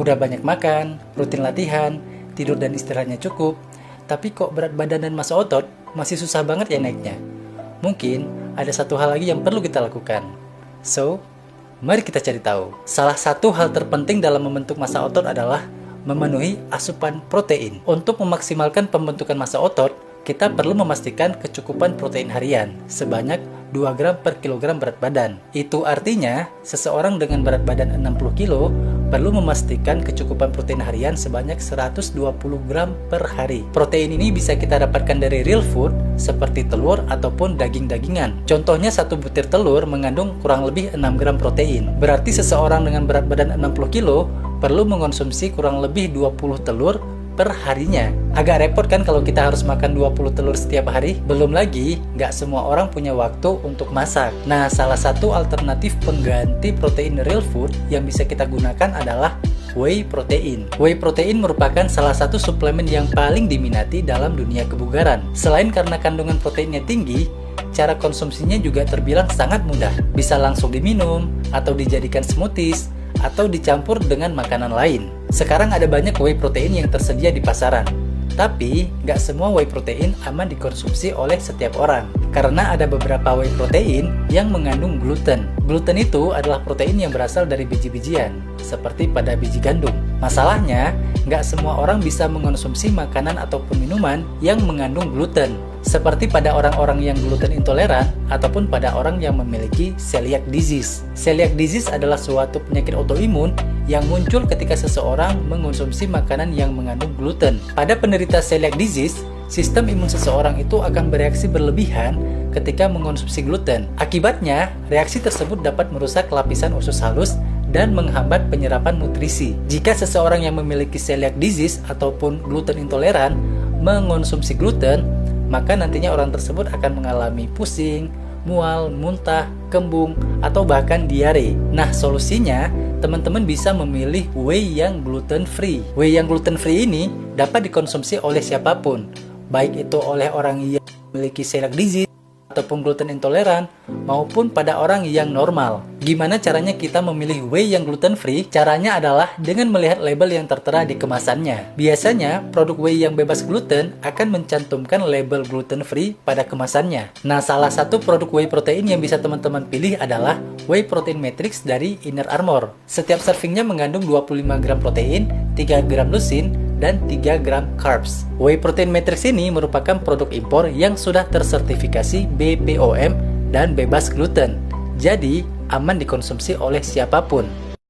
Udah banyak makan, rutin latihan, tidur dan istirahatnya cukup, tapi kok berat badan dan massa otot masih susah banget ya naiknya? Mungkin ada satu hal lagi yang perlu kita lakukan. So, mari kita cari tahu. Salah satu hal terpenting dalam membentuk massa otot adalah memenuhi asupan protein. Untuk memaksimalkan pembentukan massa otot, kita perlu memastikan kecukupan protein harian sebanyak 2 gram per kilogram berat badan. Itu artinya, seseorang dengan berat badan 60 kilo perlu memastikan kecukupan protein harian sebanyak 120 gram per hari. Protein ini bisa kita dapatkan dari real food seperti telur ataupun daging-dagingan. Contohnya satu butir telur mengandung kurang lebih 6 gram protein. Berarti seseorang dengan berat badan 60 kilo perlu mengonsumsi kurang lebih 20 telur per harinya. Agak repot kan kalau kita harus makan 20 telur setiap hari? Belum lagi, nggak semua orang punya waktu untuk masak. Nah, salah satu alternatif pengganti protein real food yang bisa kita gunakan adalah whey protein. Whey protein merupakan salah satu suplemen yang paling diminati dalam dunia kebugaran. Selain karena kandungan proteinnya tinggi, cara konsumsinya juga terbilang sangat mudah. Bisa langsung diminum, atau dijadikan smoothies, atau dicampur dengan makanan lain. Sekarang ada banyak whey protein yang tersedia di pasaran. Tapi, nggak semua whey protein aman dikonsumsi oleh setiap orang. Karena ada beberapa whey protein yang mengandung gluten. Gluten itu adalah protein yang berasal dari biji-bijian, seperti pada biji gandum. Masalahnya, nggak semua orang bisa mengonsumsi makanan ataupun minuman yang mengandung gluten. Seperti pada orang-orang yang gluten intoleran ataupun pada orang yang memiliki celiac disease. Celiac disease adalah suatu penyakit autoimun yang muncul ketika seseorang mengonsumsi makanan yang mengandung gluten. Pada penderita celiac disease, sistem imun seseorang itu akan bereaksi berlebihan ketika mengonsumsi gluten. Akibatnya, reaksi tersebut dapat merusak lapisan usus halus dan menghambat penyerapan nutrisi. Jika seseorang yang memiliki celiac disease ataupun gluten intoleran mengonsumsi gluten, maka nantinya orang tersebut akan mengalami pusing, mual, muntah, kembung, atau bahkan diare. Nah, solusinya, teman-teman bisa memilih whey yang gluten free. Whey yang gluten free ini dapat dikonsumsi oleh siapapun, baik itu oleh orang yang memiliki celiac disease ataupun gluten intoleran, maupun pada orang yang normal. Gimana caranya kita memilih whey yang gluten free? Caranya adalah dengan melihat label yang tertera di kemasannya. Biasanya, produk whey yang bebas gluten akan mencantumkan label gluten free pada kemasannya. Nah, salah satu produk whey protein yang bisa teman-teman pilih adalah Whey Protein Matrix dari Inner Armour. Setiap servingnya mengandung 25 gram protein, 3 gram leucine, dan 3 gram carbs. Whey Protein Matrix ini merupakan produk impor yang sudah tersertifikasi BPOM dan bebas gluten. Jadi, aman dikonsumsi oleh siapapun.